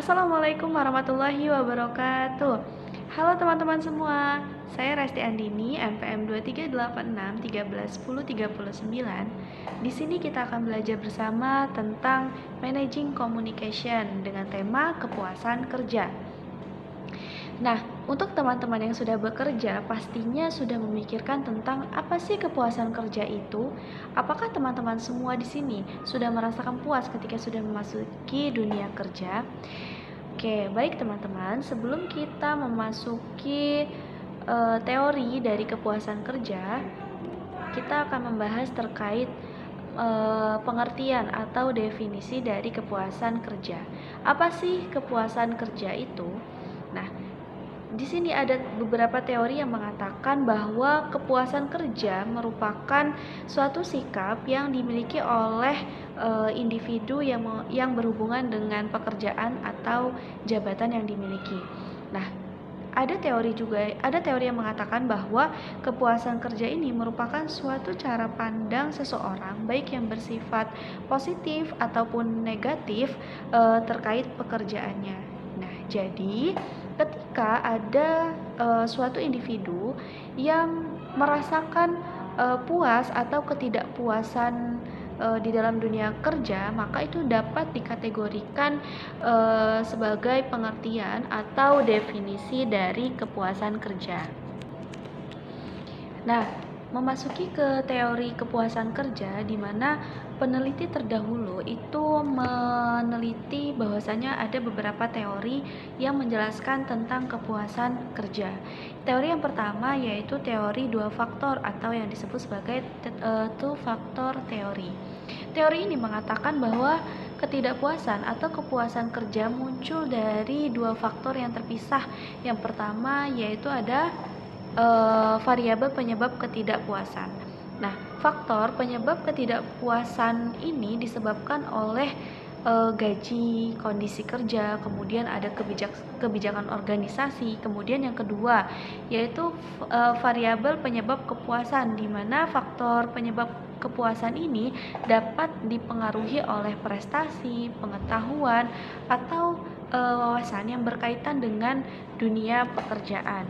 Assalamualaikum warahmatullahi wabarakatuh. Halo teman-teman semua, saya Resti Andini, NPM 2386 Di sini kita akan belajar bersama tentang Managing Communication dengan tema kepuasan kerja. Nah, untuk teman-teman yang sudah bekerja, pastinya sudah memikirkan tentang apa sih kepuasan kerja itu? Apakah teman-teman semua di sini sudah merasakan puas ketika sudah memasuki dunia kerja? Oke, baik teman-teman, sebelum kita memasuki teori dari kepuasan kerja, kita akan membahas terkait pengertian atau definisi dari kepuasan kerja. Apa sih kepuasan kerja itu? Nah, di sini ada beberapa teori yang mengatakan bahwa kepuasan kerja merupakan suatu sikap yang dimiliki oleh individu yang berhubungan dengan pekerjaan atau jabatan yang dimiliki. Nah, ada teori yang mengatakan bahwa kepuasan kerja ini merupakan suatu cara pandang seseorang baik yang bersifat positif ataupun negatif terkait pekerjaannya. Nah, jadi ketika ada suatu individu yang merasakan puas atau ketidakpuasan di dalam dunia kerja, maka itu dapat dikategorikan sebagai pengertian atau definisi dari kepuasan kerja. Nah, memasuki ke teori kepuasan kerja, di mana peneliti terdahulu itu meneliti bahwasanya ada beberapa teori yang menjelaskan tentang kepuasan kerja. Teori yang pertama yaitu teori dua faktor atau yang disebut sebagai two factor theory. Teori ini mengatakan bahwa ketidakpuasan atau kepuasan kerja muncul dari dua faktor yang terpisah. Yang pertama yaitu ada variabel penyebab ketidakpuasan. Nah, faktor penyebab ketidakpuasan ini disebabkan oleh gaji, kondisi kerja, kemudian ada kebijakan organisasi. Kemudian yang kedua yaitu variabel penyebab kepuasan, di mana faktor penyebab kepuasan ini dapat dipengaruhi oleh prestasi, pengetahuan, atau wawasan yang berkaitan dengan dunia pekerjaan.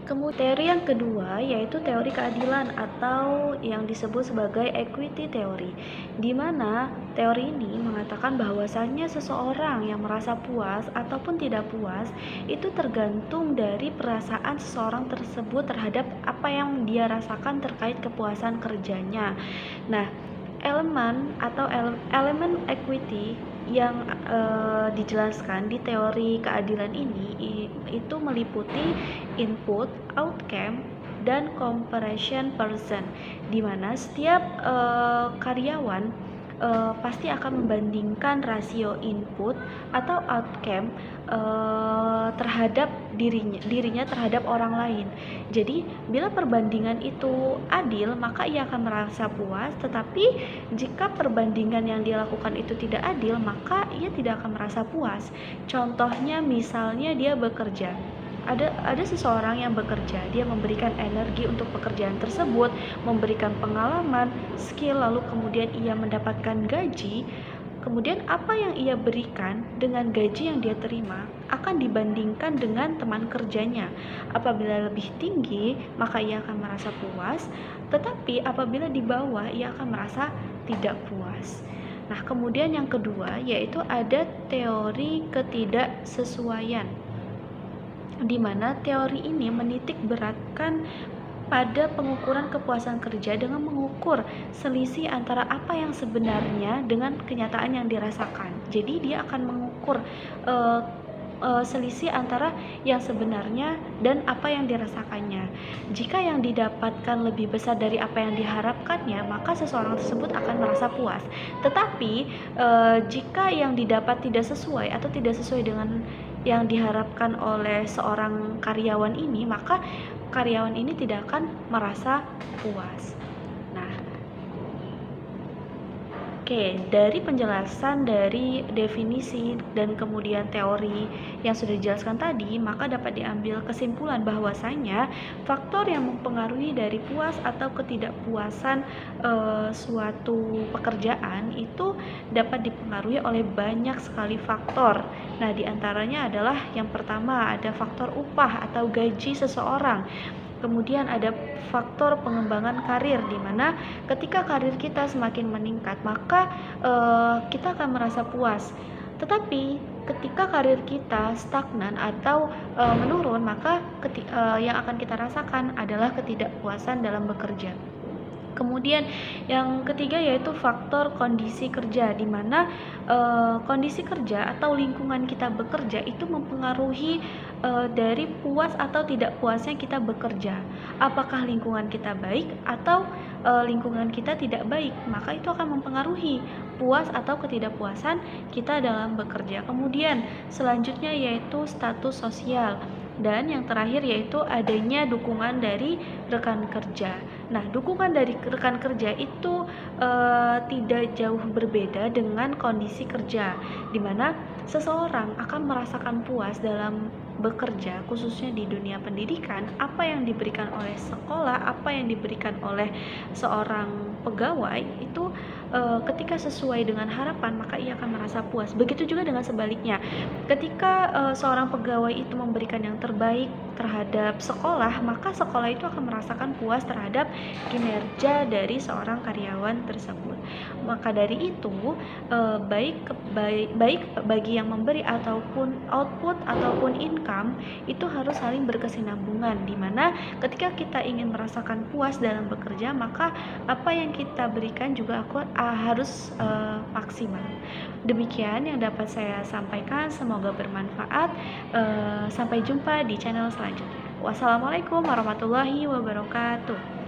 Kemudian teori yang kedua yaitu teori keadilan atau yang disebut sebagai equity theory, di mana teori ini mengatakan bahwasannya seseorang yang merasa puas ataupun tidak puas itu tergantung dari perasaan seseorang tersebut terhadap apa yang dia rasakan terkait kepuasan kerjanya. Nah, elemen equity yang dijelaskan di teori keadilan ini itu meliputi input, outcome, dan comparison person, di mana setiap karyawan pasti akan membandingkan rasio input atau outcome terhadap dirinya terhadap orang lain. Jadi bila perbandingan itu adil, maka ia akan merasa puas. Tetapi jika perbandingan yang dia lakukan itu tidak adil, maka ia tidak akan merasa puas. Contohnya misalnya dia bekerja, ada seseorang yang bekerja, dia memberikan energi untuk pekerjaan tersebut, memberikan pengalaman, skill, lalu kemudian ia mendapatkan gaji. Kemudian apa yang ia berikan dengan gaji yang dia terima akan dibandingkan dengan teman kerjanya. Apabila lebih tinggi, maka ia akan merasa puas, tetapi apabila di bawah, ia akan merasa tidak puas. Nah, kemudian yang kedua yaitu ada teori ketidaksesuaian, di mana teori ini menitik beratkan pada pengukuran kepuasan kerja dengan mengukur selisih antara apa yang sebenarnya dengan kenyataan yang dirasakan. Jadi dia akan mengukur selisih antara yang sebenarnya dan apa yang dirasakannya. Jika yang didapatkan lebih besar dari apa yang diharapkannya, maka seseorang tersebut akan merasa puas. Tetapi jika yang didapat tidak sesuai atau tidak sesuai dengan yang diharapkan oleh seorang karyawan ini, maka karyawan ini tidak akan merasa puas. Nah, Oke, dari penjelasan dari definisi dan kemudian teori yang sudah dijelaskan tadi, maka dapat diambil kesimpulan bahwasanya faktor yang mempengaruhi dari puas atau ketidakpuasan suatu pekerjaan itu dapat dipengaruhi oleh banyak sekali faktor. Nah, diantaranya adalah yang pertama ada faktor upah atau gaji seseorang. Kemudian ada faktor pengembangan karir, di mana ketika karir kita semakin meningkat, maka kita akan merasa puas. Tetapi ketika karir kita stagnan atau menurun, maka yang akan kita rasakan adalah ketidakpuasan dalam bekerja. Kemudian yang ketiga yaitu faktor kondisi kerja, di mana kondisi kerja atau lingkungan kita bekerja itu mempengaruhi dari puas atau tidak puasnya kita bekerja. Apakah lingkungan kita baik atau lingkungan kita tidak baik, maka itu akan mempengaruhi puas atau ketidakpuasan kita dalam bekerja. Kemudian selanjutnya yaitu status sosial. Dan yang terakhir yaitu adanya dukungan dari rekan kerja. Nah, dukungan dari rekan kerja itu tidak jauh berbeda dengan kondisi kerja, di mana seseorang akan merasakan puas dalam bekerja, khususnya di dunia pendidikan, apa yang diberikan oleh sekolah, apa yang diberikan oleh seorang pegawai itu ketika sesuai dengan harapan, maka ia akan merasa puas. Begitu juga dengan sebaliknya, ketika seorang pegawai itu memberikan yang terbaik terhadap sekolah, maka sekolah itu akan merasakan puas terhadap kinerja dari seorang karyawan tersebut. Maka dari itu baik bagi yang memberi ataupun output ataupun income itu harus saling berkesinambungan, di mana ketika kita ingin merasakan puas dalam bekerja, maka apa yang kita berikan juga harus maksimal. Demikian yang dapat saya sampaikan, semoga bermanfaat. Sampai jumpa di channel selanjutnya. Wassalamualaikum warahmatullahi wabarakatuh.